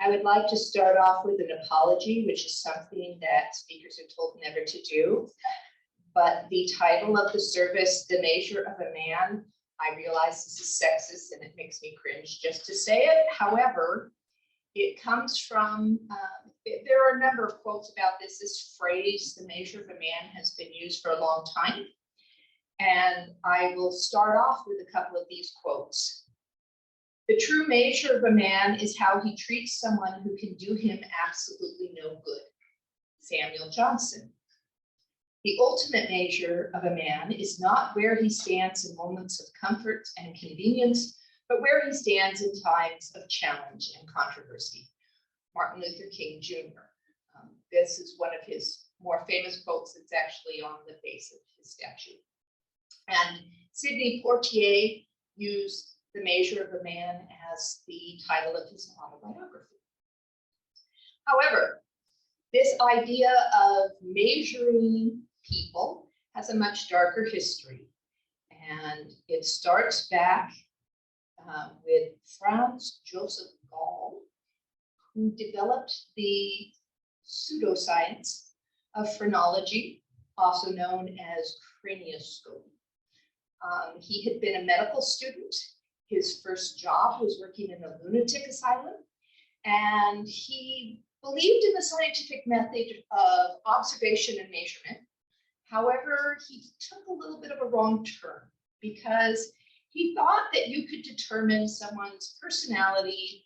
I would like to start off with an apology, which is something that speakers are told never to do. But the title of the service, The Measure of a Man, I realize this is sexist and it makes me cringe just to say it. However, it comes from, there are a number of quotes about this. This phrase, the measure of a man, has been used for a long time. And I will start off with a couple of these quotes. The true measure of a man is how he treats someone who can do him absolutely no good. Samuel Johnson. The ultimate measure of a man is not where he stands in moments of comfort and convenience, but where he stands in times of challenge and controversy. Martin Luther King Jr. This is one of his more famous quotes that's actually on the face of his statue. And Sidney Poitier used The Measure of a Man as the title of his autobiography. However, this idea of measuring people has a much darker history. And it starts back with Franz Joseph Gall, who developed the pseudoscience of phrenology, also known as cranioscopy. He had been a medical student. His first job was working in a lunatic asylum, and he believed in the scientific method of observation and measurement. However, he took a little bit of a wrong turn because he thought that you could determine someone's personality,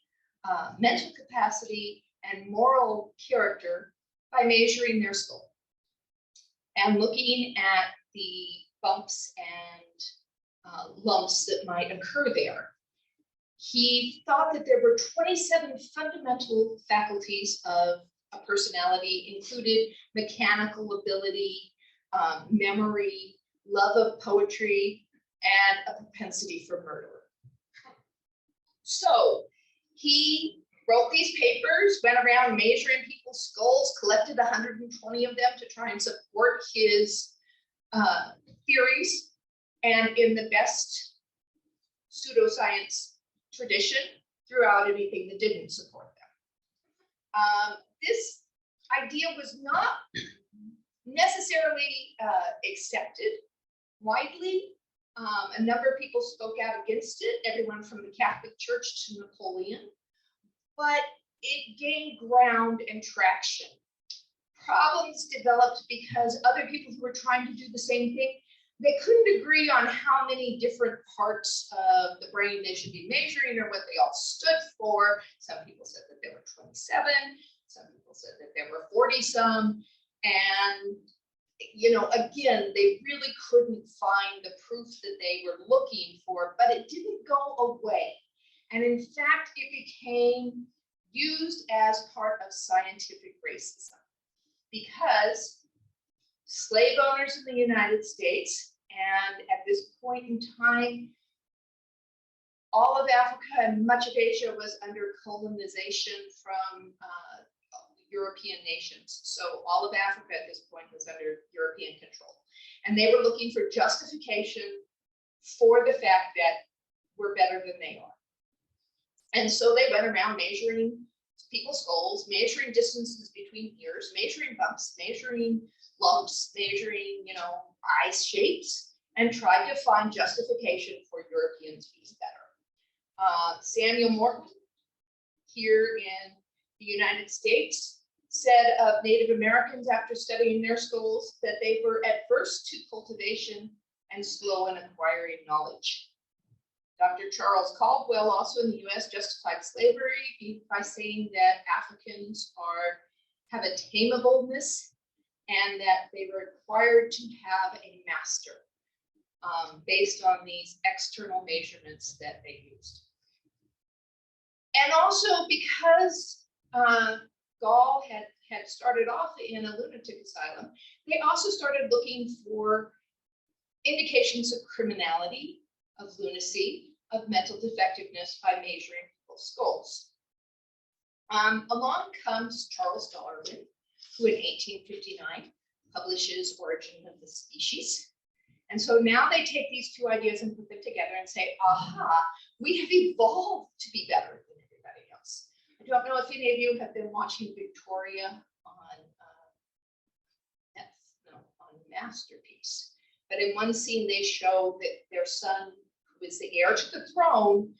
mental capacity, and moral character by measuring their skull and looking at the bumps and lumps that might occur there. He thought that there were 27 fundamental faculties of a personality, included mechanical ability, memory, love of poetry, and a propensity for murder. So he wrote these papers, went around measuring people's skulls, collected 120 of them to try and support his theories, and in the best pseudoscience tradition, threw out anything that didn't support them. This idea was not necessarily accepted widely. A number of people spoke out against it, everyone from the Catholic Church to Napoleon, but it gained ground and traction. Problems developed because other people who were trying to do the same thing, they couldn't agree on how many different parts of the brain they should be measuring or what they all stood for. Some people said that there were 27, some people said that there were 40 some, and again, they really couldn't find the proof that they were looking for, but it didn't go away. And in fact, it became used as part of scientific racism because slave owners in the United States, and at this point in time, all of Africa and much of Asia was under colonization from European nations. So all of Africa at this point was under European control. And they were looking for justification for the fact that we're better than they are. And so they went around measuring people's skulls, measuring distances between ears, measuring bumps, measuring lumps, measuring, eye shapes, and tried to find justification for Europeans being better. Samuel Morton, here in the United States, said of Native Americans after studying their skulls that they were adverse to cultivation and slow in acquiring knowledge. Dr. Charles Caldwell, also in the US, justified slavery by saying that Africans have a tameableness and that they were required to have a master based on these external measurements that they used. And also because Gall had started off in a lunatic asylum, they also started looking for indications of criminality, of lunacy, of mental defectiveness by measuring people's skulls. Along comes Charles Darwin, who in 1859 publishes Origin of the Species. And so now they take these two ideas and put them together and say, aha, we have evolved to be better than everybody else. I don't know if any of you have been watching Victoria on on Masterpiece, but in one scene they show that their son, who is the heir to the throne,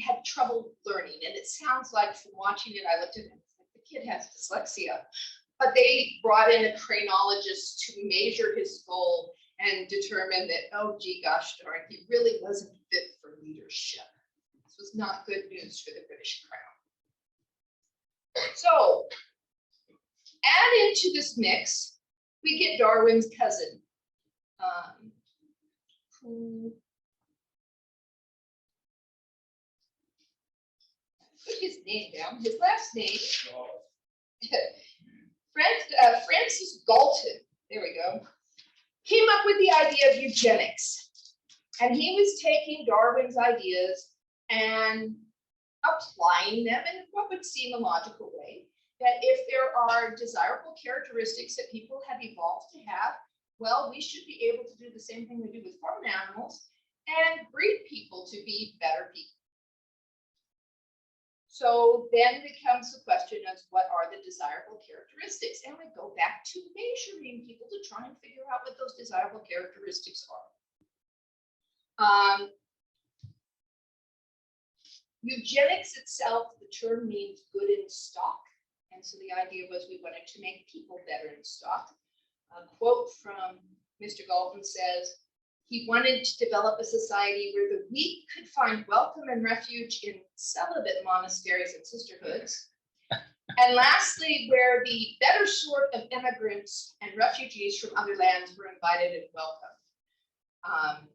had trouble learning, and it sounds like from watching it, I looked at him, the kid has dyslexia, but they brought in a craniologist to measure his skull and determine that, oh gee gosh darn, he really wasn't fit for leadership. This was not good news for the British Crown. So add into this mix, we get Darwin's cousin, who put his name down, his last name, Francis Galton, there we go, came up with the idea of eugenics. And he was taking Darwin's ideas and applying them in what would seem a logical way, that if there are desirable characteristics that people have evolved to have, well, we should be able to do the same thing we do with farm animals and breed people to be better people. So then becomes the question of what are the desirable characteristics? And we go back to measuring people to try and figure out what those desirable characteristics are. Eugenics itself, the term means good in stock. And so the idea was we wanted to make people better in stock. A quote from Mr. Galton says, he wanted to develop a society where the weak could find welcome and refuge in celibate monasteries and sisterhoods. And lastly, where the better sort of immigrants and refugees from other lands were invited and welcome.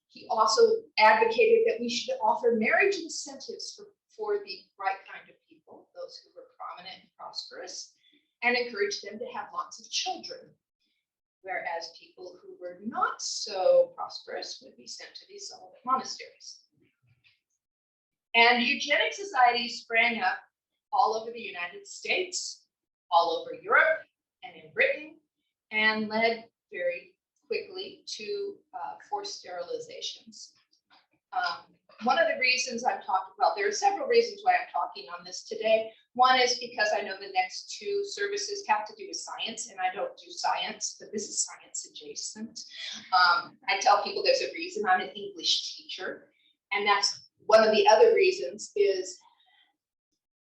He also advocated that we should offer marriage incentives for the right kind of people, those who were prominent and prosperous, and encourage them to have lots of children. Whereas people who were not so prosperous would be sent to these celibate monasteries. And eugenic societies sprang up all over the United States, all over Europe, and in Britain, and led very quickly to forced sterilizations. One of the reasons I'm talking, well, there are several reasons why I'm talking on this today. One is because I know the next two services have to do with science, and I don't do science, but this is science adjacent. I tell people there's a reason I'm an English teacher, and that's one of the other reasons is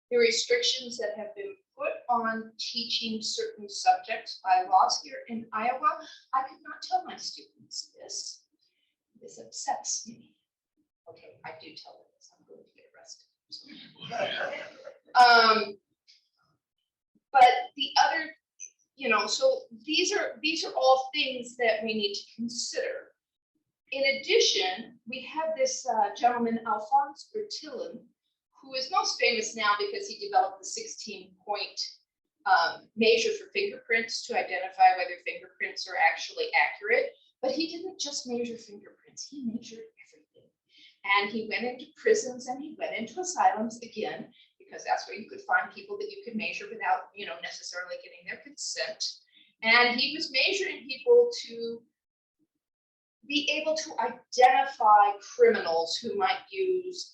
the restrictions that have been put on teaching certain subjects by laws here in Iowa. I could not tell my students this. This upsets me. Okay, I do tell them this. I'm going to get arrested. But the other, so these are all things that we need to consider. In addition, we have this gentleman, Alphonse Bertillon, who is most famous now because he developed the 16-point measure for fingerprints to identify whether fingerprints are actually accurate. But he didn't just measure fingerprints, he measured everything. And he went into prisons and he went into asylums again, because that's where you could find people that you could measure without, necessarily getting their consent. And he was measuring people to be able to identify criminals who might use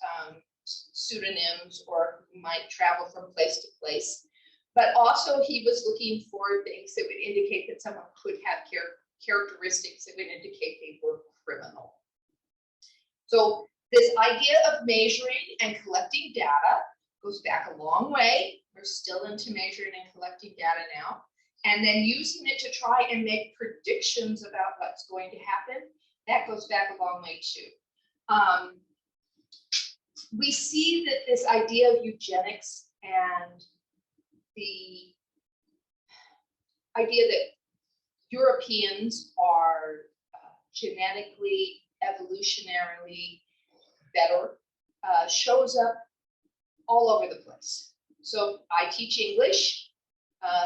pseudonyms or who might travel from place to place. But also he was looking for things that would indicate that someone could have characteristics that would indicate they were criminal. So this idea of measuring and collecting data goes back a long way. We're still into measuring and collecting data now. And then using it to try and make predictions about what's going to happen, that goes back a long way too. We see that this idea of eugenics and the idea that Europeans are genetically, evolutionarily better shows up all over the place. So I teach English.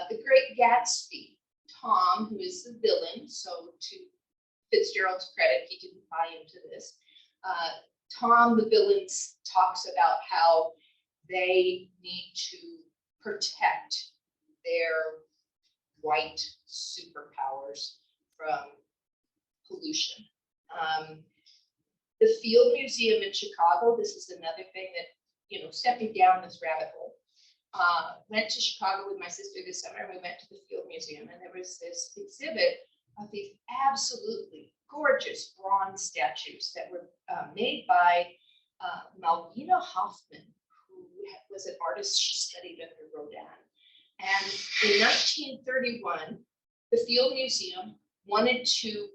The Great Gatsby, Tom, who is the villain, so to Fitzgerald's credit, he didn't buy into this. Tom, the villain, talks about how they need to protect their white superpowers from pollution. The Field Museum in Chicago, this is another thing that stepping down this rabbit hole. Went to Chicago with my sister this summer. We went to the Field Museum, and there was this exhibit of these absolutely gorgeous bronze statues that were made by Malvina Hoffman, who was an artist. She studied under Rodin. And in 1931, the Field Museum wanted to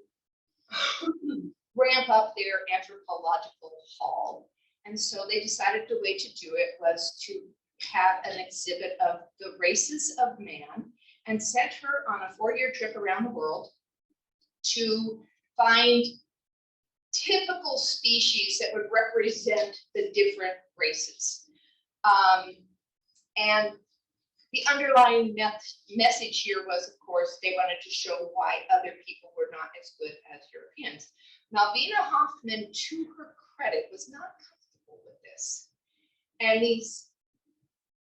ramp up their anthropological hall. And so they decided the way to do it was to have an exhibit of the races of man and sent her on a 4-year trip around the world to find typical species that would represent the different races. And the underlying message here was, of course, they wanted to show why other people were not as good as Europeans. Malvina Hoffman, to her credit, was not comfortable with this. And these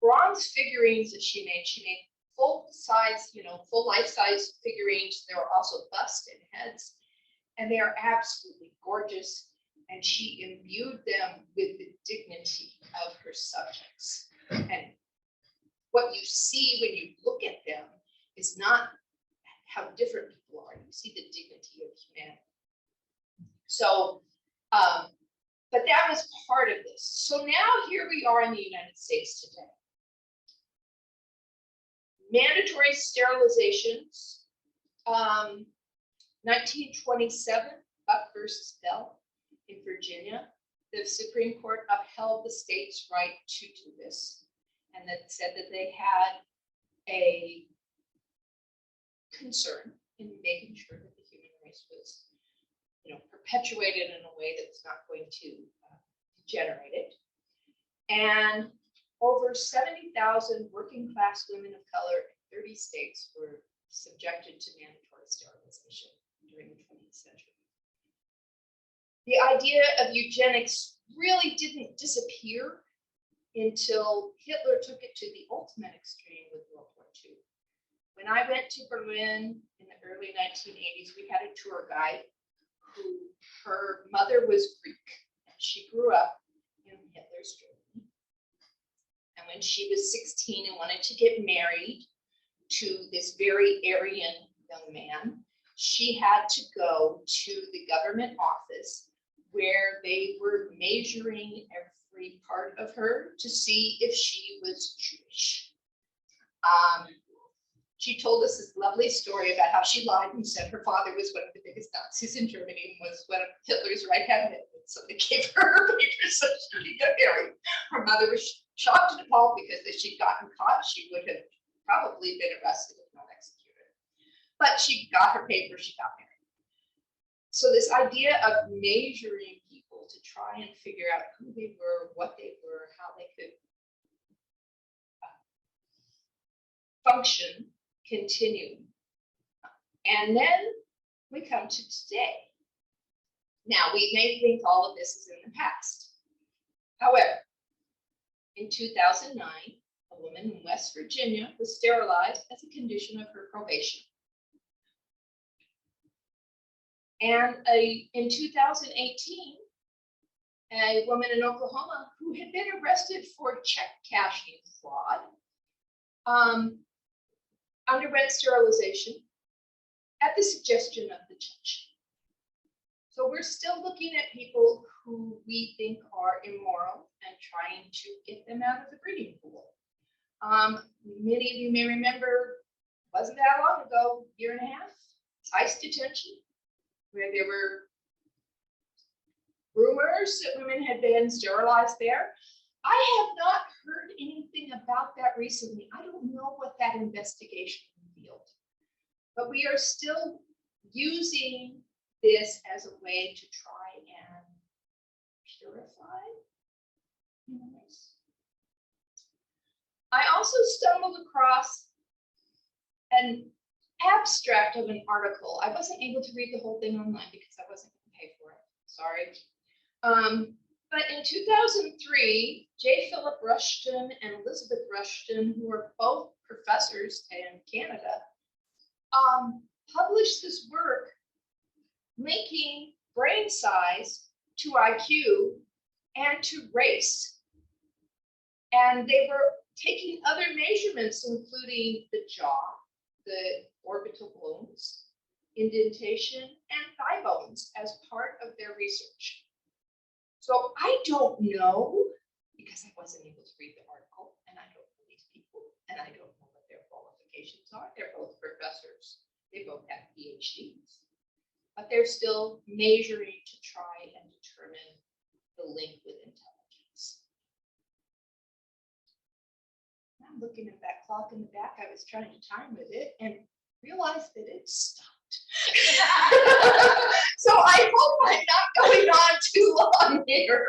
bronze figurines that she made full size, full life-size figurines. There were also busts and heads, and they are absolutely gorgeous. And she imbued them with the dignity of her subjects. And what you see when you look at them is not how different people are. You see the dignity of humanity. So, but that was part of this. So now here we are in the United States today. Mandatory sterilizations, 1927, Buck versus Bell in Virginia. The Supreme Court upheld the state's right to do this, and that said that they had a concern in making sure that the human race was, perpetuated in a way that was not going to degenerate it. And over 70,000 working class women of color in 30 states were subjected to mandatory sterilization during the 20th century. The idea of eugenics really didn't disappear until Hitler took it to the ultimate extreme with World War II. When I went to Berlin in the early 1980s, we had a tour guide who, her mother was Greek, and she grew up in Hitler's Germany. And when she was 16 and wanted to get married to this very Aryan young man, she had to go to the government office where they were measuring every part of her to see if she was Jewish. She told us this lovely story about how she lied and said her father was one of the biggest Nazis in Germany and was one of Hitler's right-hand men. So they gave her her papers so she could get married. Her mother was shocked and appalled because if she'd gotten caught, she would have probably been arrested if not executed. But she got her papers, she got married. So this idea of measuring people to try and figure out who they were, what they were, how they could function continued. And then we come to today. Now, we may think all of this is in the past. However, in 2009, a woman in West Virginia was sterilized as a condition of her probation. And in 2018, a woman in Oklahoma who had been arrested for check cashing fraud underwent sterilization at the suggestion of the judge. So we're still looking at people who we think are immoral and trying to get them out of the breeding pool. Many of you may remember, wasn't that long ago, year and a half, ICE detention, where there were rumors that women had been sterilized there. I have not heard anything about that recently. I don't know what that investigation revealed, but we are still using this as a way to try and purify humans. I also stumbled across an abstract of an article. I wasn't able to read the whole thing online because I wasn't going to pay for it. Sorry. But in 2003, J. Philip Rushton and Elizabeth Rushton, who are both professors in Canada, published this work linking brain size to IQ and to race. And they were taking other measurements, including the jaw, the orbital bones, indentation, and thigh bones as part of their research. So I don't know, because I wasn't able to read the article, and I don't know these people, and I don't know what their qualifications are. They're both professors. They both have PhDs. But they're still measuring to try and determine the link with intelligence. I'm looking at that clock in the back. I was trying to time with it and realized that it stopped. So I hope I'm not going on too long here.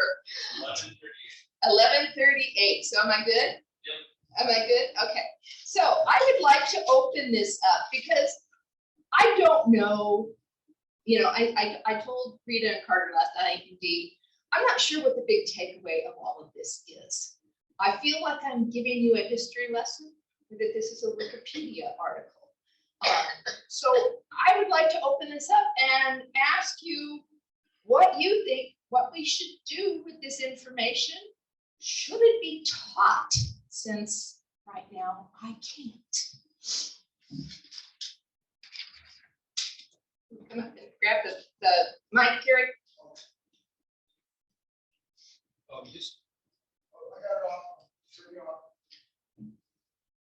11:38. So am I good? Yep. Am I good? Okay. So I would like to open this up because I don't know. You know, I told Rita and Carter last night, indeed, I'm not sure what the big takeaway of all of this is. I feel like I'm giving you a history lesson, that this is a Wikipedia article. So I would like to open this up and ask you what you think, what we should do with this information. Should it be taught? Since right now I can't. Come on, grab the mic, Kerry.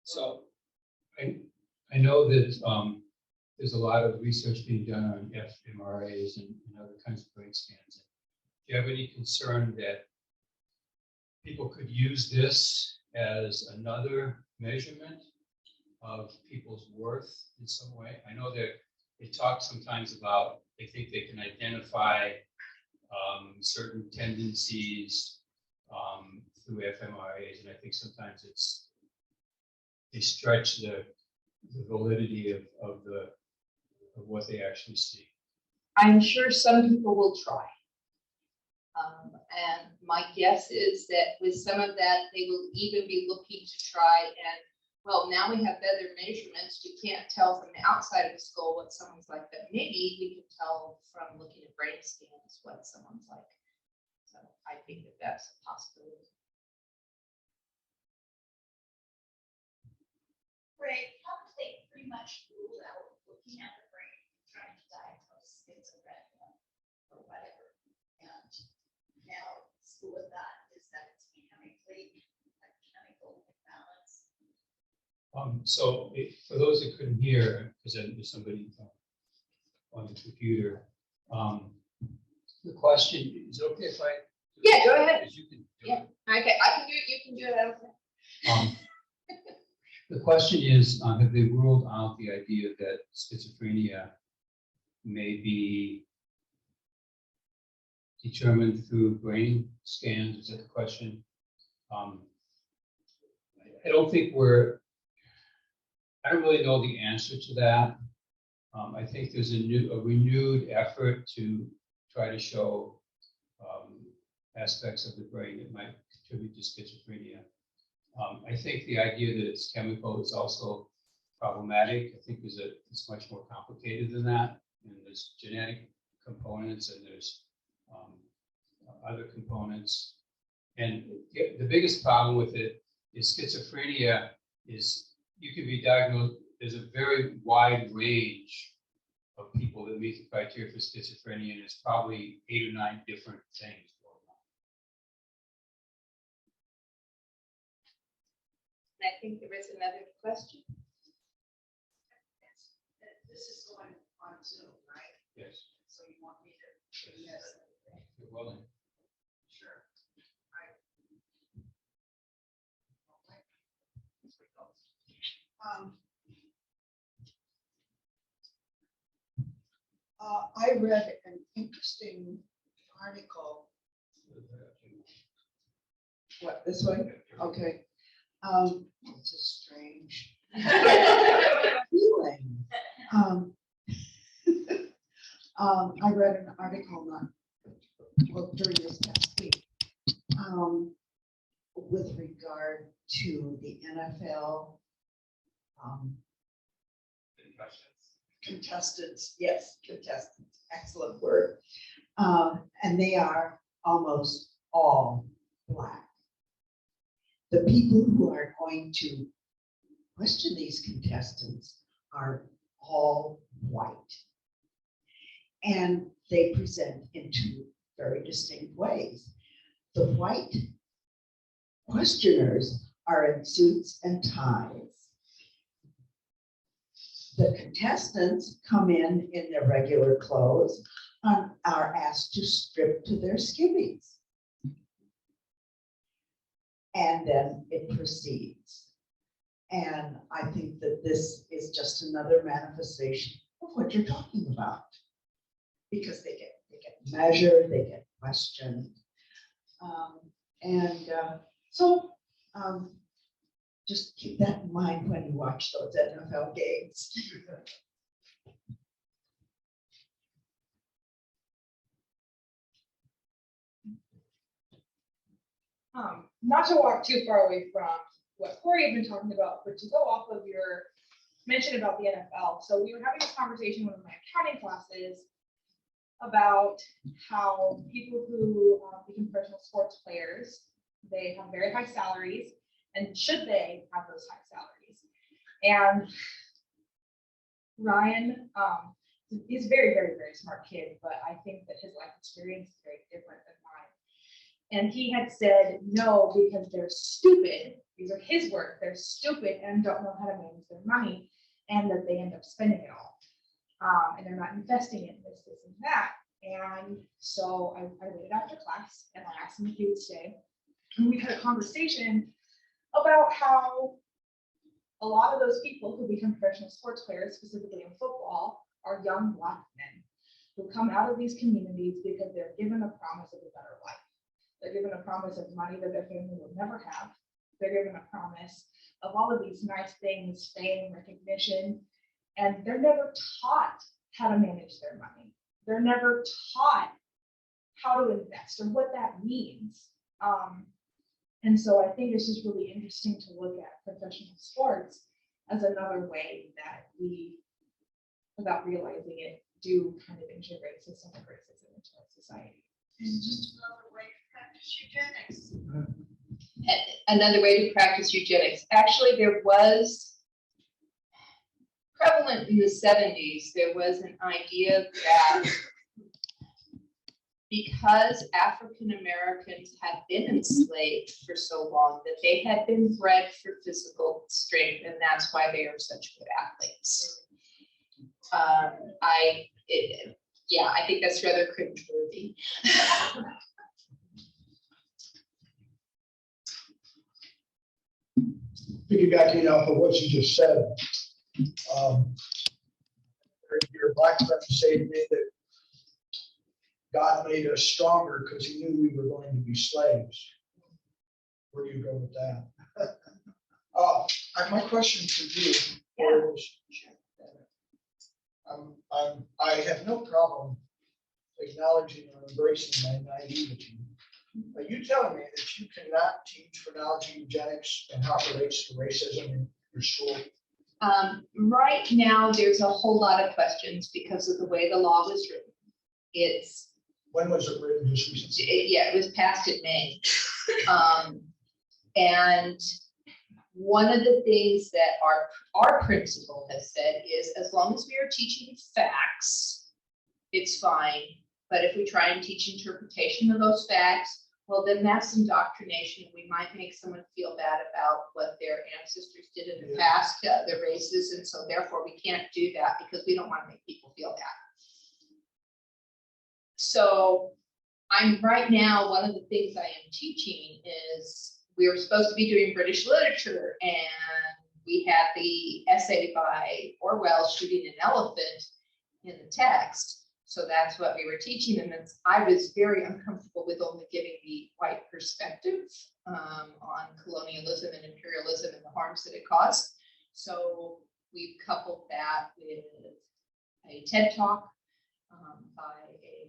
So I know that there's a lot of research being done on fMRIs and other kinds of brain scans. Do you have any concern that people could use this as another measurement of people's worth in some way? I know that they talk sometimes about, they think they can identify certain tendencies through fMRIs, and I think sometimes they stretch the validity of what they actually see. I'm sure some people will try. And my guess is that with some of that, they will even be looking to try and, well, now we have better measurements. You can't tell from the outside of the skull what someone's like, but maybe we can tell from looking at brain scans what someone's like. So I think that that's a possibility. Right, how they pretty much ruled out looking at the brain, trying to diagnose schizophrenia or whatever. And now school of that is that it's chemically, like chemical imbalance. So for those that couldn't hear, because there's somebody on the computer, the question, is it okay if I? Yeah, go ahead. You can do Yeah, it. okay, I can do it, you can do it. The question is, have they ruled out the idea that schizophrenia may be determined through brain scans? Is that the question? I don't think I don't really know the answer to that. I think there's a renewed effort to try to show aspects of the brain that might contribute to schizophrenia. I think the idea that it's chemical is also problematic. I think it's much more complicated than that. And there's genetic components and there's other components. And the biggest problem with it is schizophrenia is you can be diagnosed. There's a very wide range of people that meet the criteria for schizophrenia, and it's probably 8 or 9 different things. I think there is another question. This is going on Zoom, right? Yes. So you want me to? Yes. You're willing. Sure. I read an interesting article. What, this way? Okay. It's a strange feeling. I read an article during this past week with regard to the NFL contestants. Yes, contestants. Excellent word. And they are almost all Black. the people who are going to question these contestants are all white. And they present in two very distinct ways. The white questioners are in suits and ties. The contestants come in their regular clothes and are asked to strip to their skivvies. And then it proceeds. And I think that this is just another manifestation of what you're talking about. Because they get measured, they get questioned. So just keep that in mind when you watch those NFL games. Not to walk too far away from what Korey had been talking about, but to go off of your mention about the NFL. So we were having this conversation with my accounting classes about how people who become professional sports players, they have very high salaries, and should they have those high salaries? And Ryan is a very, very, very smart kid, but I think that his life experience is very different than mine. And he had said no, because they're stupid. These are his words. They're stupid and don't know how to manage their money, and that they end up spending it all. And they're not investing in this, and that. And so I waited after class and I asked him if he would stay. And we had a conversation about how a lot of those people who become professional sports players, specifically in football, are young Black men who come out of these communities because they're given a promise of a better life. They're given a promise of money that their family will never have. They're given a promise of all of these nice things, fame, recognition, and they're never taught how to manage their money. They're never taught how to invest or what that means. And so I think it's just really interesting to look at professional sports as another way that we, without realizing it, do kind of integrate systemic racism into our society. It's just another way to practice eugenics. Another way to practice eugenics. Actually, there was prevalent in the 70s, there was an idea that because African Americans had been enslaved for so long, that they had been bred for physical strength, and that's why they are such good athletes. I think that's rather cringeworthy. Piggybacking off of what you just said, your Black friend say to me that God made us stronger because he knew we were going to be slaves. Where do you go with that? My question to you is, I have no problem acknowledging or embracing my naivety. Are you telling me that you cannot teach phenology, eugenics, and how it relates to racism in your school? Right now, there's a whole lot of questions because of the way the law was written. When was it written? Just recently? It was passed in May. And one of the things that our principal has said is, as long as we are teaching facts, it's fine. But if we try and teach interpretation of those facts, well, then that's indoctrination. We might make someone feel bad about what their ancestors did in the past, their races, and so therefore we can't do that because we don't want to make people feel bad. So right now, one of the things I am teaching is we were supposed to be doing British literature, and we had the essay by Orwell, Shooting an Elephant, in the text. So that's what we were teaching, and I was very uncomfortable with only giving the white perspective on colonialism and imperialism and the harms that it caused. So we've coupled that with a TED Talk by a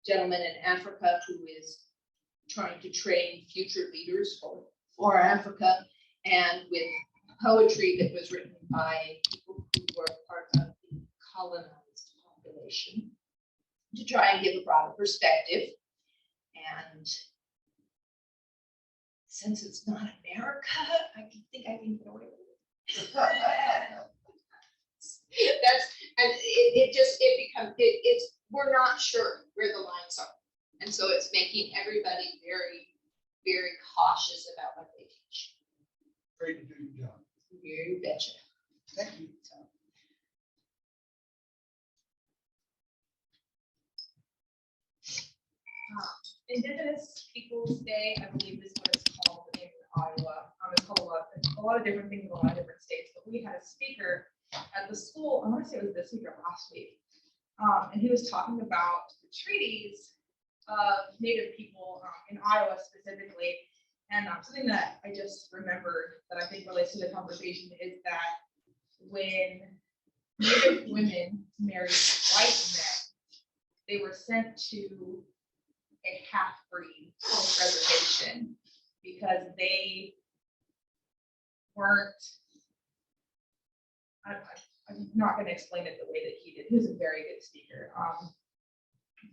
gentleman in Africa who is trying to train future leaders for Africa, and with poetry that was written by people who were part of the colonized population, to try and give a broader perspective. And since it's not America, I think I can get away with it. That's, and we're not sure where the lines are. And so it's making everybody very, very cautious about what they teach. Great to do your job. You betcha. Thank you. Indigenous Peoples Day, I believe is what it's called in Iowa. It's called a lot of different things in a lot of different states, but we had a speaker at the school, I want to say it was the speaker last week. And he was talking about the treaties of Native people in Iowa specifically. And something that I just remembered that I think relates to the conversation is that when Native women married white men, they were sent to a half-breed reservation because they weren't, I'm not going to explain it the way that he did. He was a very good speaker.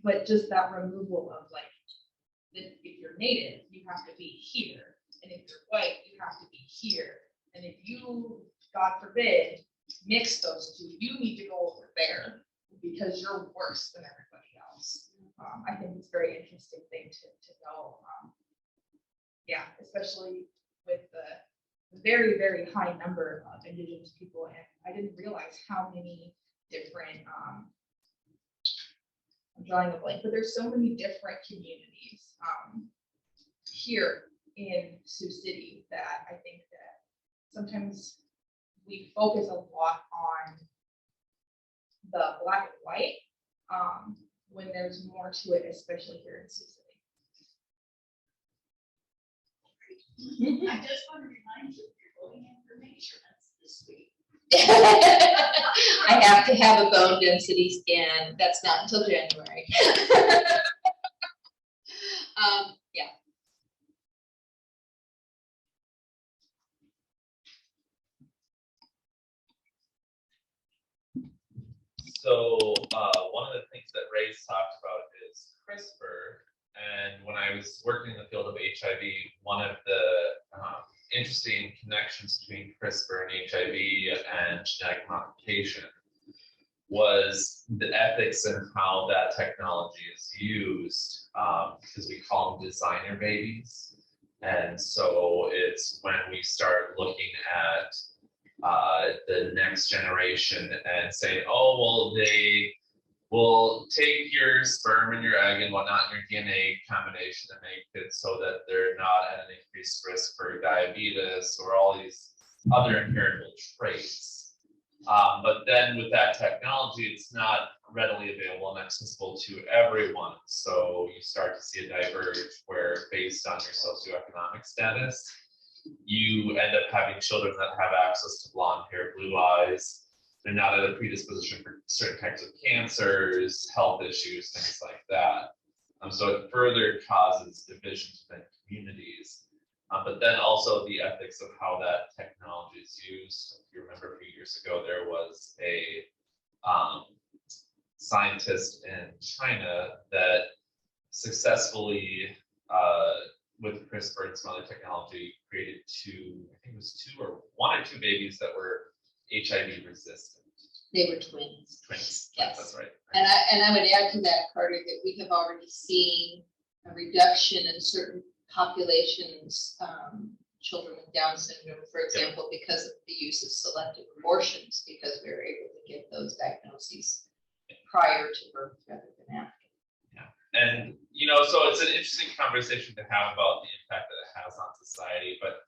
But just that removal of like, if you're Native, you have to be here. And if you're white, you have to be here. And if you, God forbid, mix those two, you need to go over there because you're worse than everybody else. I think it's a very interesting thing to know. Yeah, especially with the very, very high number of Indigenous people. And I didn't realize how many different, I'm drawing a blank, but there's so many different communities here in Sioux City that I think that sometimes we focus a lot on the Black and white when there's more to it, especially here in Sioux City. I just want to remind you, you're voting information this week. I have to have a bone density scan. That's not until January. Yeah. So one of the things that Ray's talked about is CRISPR. And when I was working in the field of HIV, one of the interesting connections between CRISPR and HIV and genetic modification was the ethics and how that technology is used, because we call them designer babies. And so it's when we start looking at the next generation and say, oh, well, they will take your sperm and your egg and whatnot, and your DNA combination and make it so that they're not at an increased risk for diabetes or all these other inheritable traits. But then with that technology, it's not readily available and accessible to everyone. So you start to see a diverge where based on your socioeconomic status, you end up having children that have access to blonde hair, blue eyes. They're not at a predisposition for certain types of cancers, health issues, things like that. So it further causes divisions within communities. But then also the ethics of how that technology is used. If you remember a few years ago, there was a scientist in China that successfully, with CRISPR and some other technology, created one or two babies that were HIV resistant. They were twins. Twins. Yes. That's right. And I would add to that, Carter, that we have already seen a reduction in certain populations, children with Down syndrome, for example, because of the use of selective abortions, because we were able to get those diagnoses prior to birth rather than after. And, so it's an interesting conversation to have about the impact that it has on society. But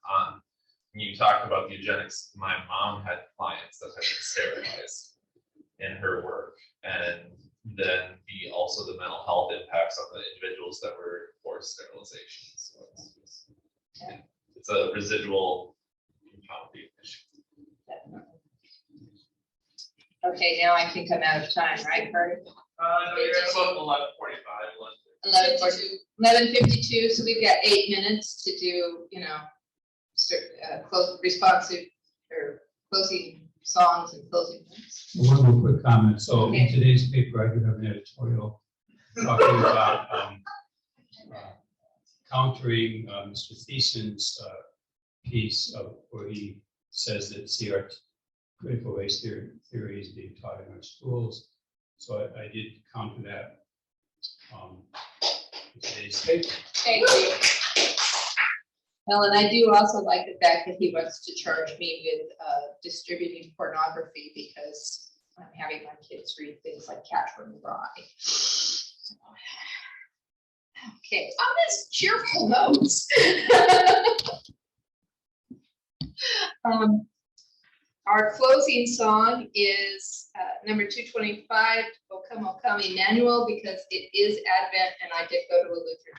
when you talk about eugenics, my mom had clients that had been sterilized in her work. And then also the mental health impacts on the individuals that were forced sterilization. So it's a residual compounding issue. Okay, now I think I'm out of time, right, Carter? No, you're at about 11:45. 11:52, so we've got 8 minutes to do, close responsive or closing songs and closing notes. One more quick comment. So Okay. in today's paper, I do have an editorial talking about countering Mr. Thiesen's piece of where he says that CRT, critical race theory is being taught in our schools. So I did counter that. In today's paper. Thank you. Well, and I do also like the fact that he wants to charge me with distributing pornography because I'm having my kids read things like Catcher in the Rye. Okay, on this cheerful note. Our closing song is number 225, O Come, Emmanuel, because it is Advent and I did go to a Lutheran